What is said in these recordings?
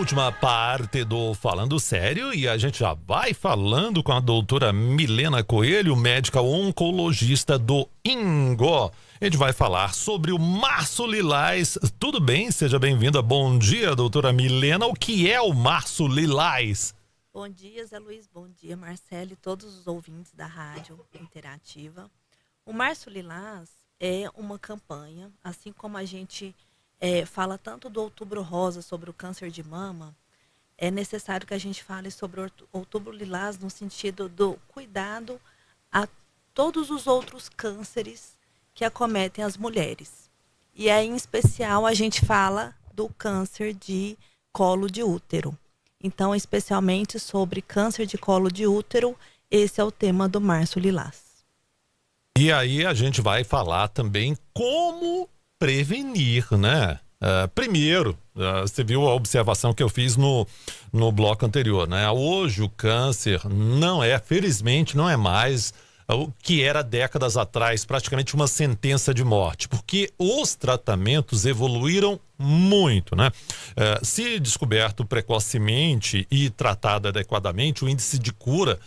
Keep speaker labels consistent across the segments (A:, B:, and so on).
A: última parte do Falando Sério e a gente já vai falando com a doutora Milena Coelho, médica oncologista do INGO. A gente vai falar sobre o Março Lilás. Tudo bem? Seja bem-vinda. Bom dia, doutora Milena. O que é o Março Lilás?
B: Bom dia, Zé Luiz. Bom dia, Marcelo e todos os ouvintes da Rádio Interativa. O Março Lilás é uma campanha, assim como a gente fala tanto do Outubro Rosa sobre o câncer de mama, é necessário que a gente fale sobre o Outubro Lilás no sentido do cuidado a todos os outros cânceres que acometem as mulheres. E aí, em especial, a gente fala do câncer de colo de útero. Então, especialmente sobre câncer de colo de útero, esse é o tema do Março Lilás.
A: E aí a gente vai falar também como prevenir, né? Primeiro, você viu a observação que eu fiz no bloco anterior, né? Hoje o câncer felizmente não é mais o que era décadas atrás, praticamente uma sentença de morte, porque os tratamentos evoluíram muito, né? Se descoberto precocemente e tratado adequadamente, o índice de cura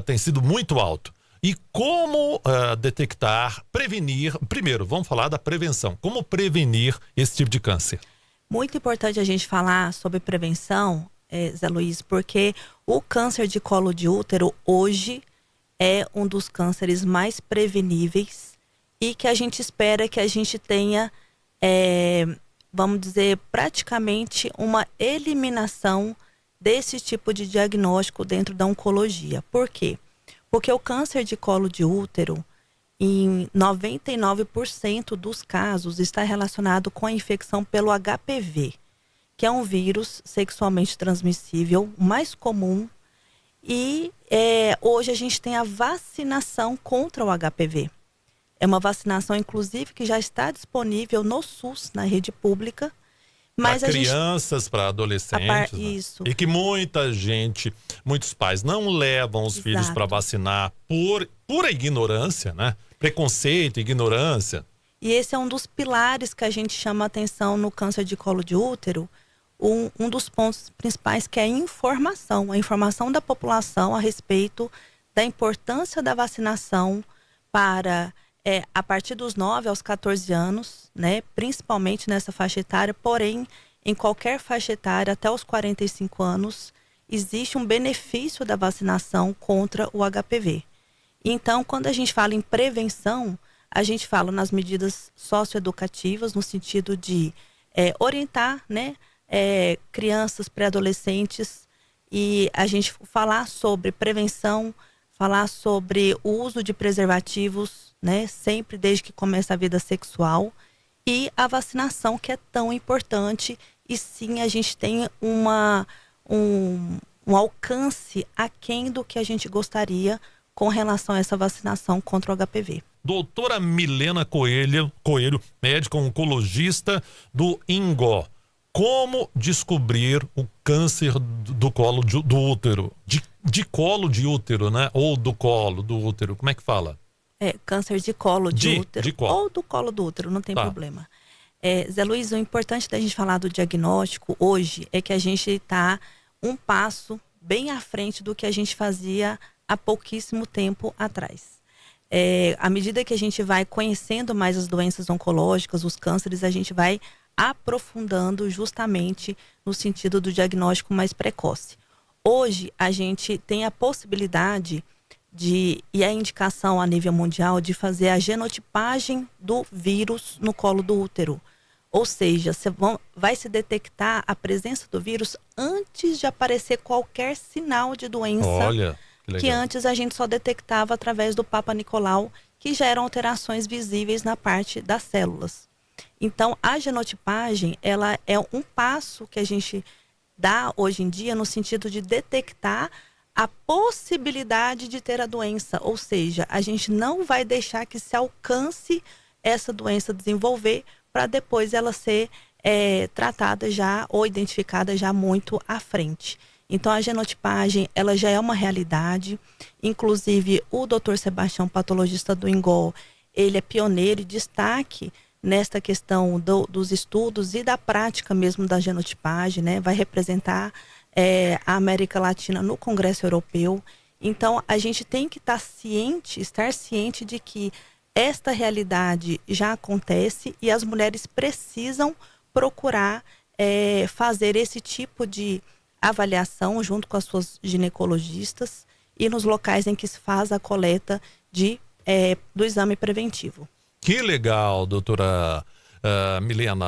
A: tem sido muito alto. E como detectar, prevenir? Primeiro, vamos falar da prevenção. Como prevenir esse tipo de câncer?
B: Muito importante a gente falar sobre prevenção, Zé Luiz, porque o câncer de colo de útero hoje é um dos cânceres mais preveníveis e que a gente espera que a gente tenha, vamos dizer, praticamente uma eliminação desse tipo de diagnóstico dentro da oncologia. Por quê? Porque o câncer de colo de útero, em 99% dos casos, está relacionado com a infecção pelo HPV, que é um vírus sexualmente transmissível mais comum. E hoje a gente tem a vacinação contra o HPV. É uma vacinação, inclusive, que já está disponível no SUS, na rede pública.
A: Para crianças, para adolescentes, né?
B: Isso.
A: E que muitos pais não levam os filhos para vacinar por pura ignorância, né? Preconceito, ignorância.
B: E esse é um dos pilares que a gente chama a atenção no câncer de colo de útero. Um dos pontos principais que é a informação da população a respeito da importância da vacinação para a partir dos 9 aos 14 anos, né, principalmente nessa faixa etária, porém, em qualquer faixa etária até os 45 anos, existe um benefício da vacinação contra o HPV. Então, quando a gente fala em prevenção, a gente fala nas medidas socioeducativas, no sentido de orientar, né, crianças, pré-adolescentes, e a gente falar sobre prevenção, falar sobre o uso de preservativos, né, sempre desde que começa a vida sexual, e a vacinação, que é tão importante, e sim a gente tem um alcance aquém do que a gente gostaria com relação a essa vacinação contra o HPV.
A: Doutora Milena Coelho, médica oncologista do INGO. Como descobrir o câncer do colo do útero? De colo de útero, né? Ou do colo do útero, como é que fala?
B: Câncer de colo de útero
A: colo.
B: Ou do colo do útero, não tem problema. Zé Luiz, o importante da gente falar do diagnóstico hoje é que a gente está um passo bem à frente do que a gente fazia há pouquíssimo tempo atrás. À medida que a gente vai conhecendo mais as doenças oncológicas, os cânceres, a gente vai aprofundando justamente no sentido do diagnóstico mais precoce. Hoje, a gente tem a possibilidade e a indicação a nível mundial de fazer a genotipagem do vírus no colo do útero. Ou seja, vai se detectar a presença do vírus antes de aparecer qualquer sinal de doença.
A: Olha,
B: que antes a gente só detectava através do Papa Nicolau, que já eram alterações visíveis na parte das células. Então, a genotipagem, ela é um passo que a gente dá hoje em dia no sentido de detectar a possibilidade de ter a doença. Ou seja, a gente não vai deixar que se alcance essa doença desenvolver para depois ela ser tratada já ou identificada já muito à frente. Então, a genotipagem, ela já é uma realidade. Inclusive, o Dr. Sebastião, patologista do INGO, ele é pioneiro e destaque nesta questão dos estudos e da prática mesmo da genotipagem, né? Vai representar a América Latina no Congresso Europeu. Então, a gente tem que estar ciente de que esta realidade já acontece e as mulheres precisam procurar fazer esse tipo de avaliação junto com as suas ginecologistas e nos locais em que se faz a coleta do exame preventivo.
A: Que legal, doutora Milena.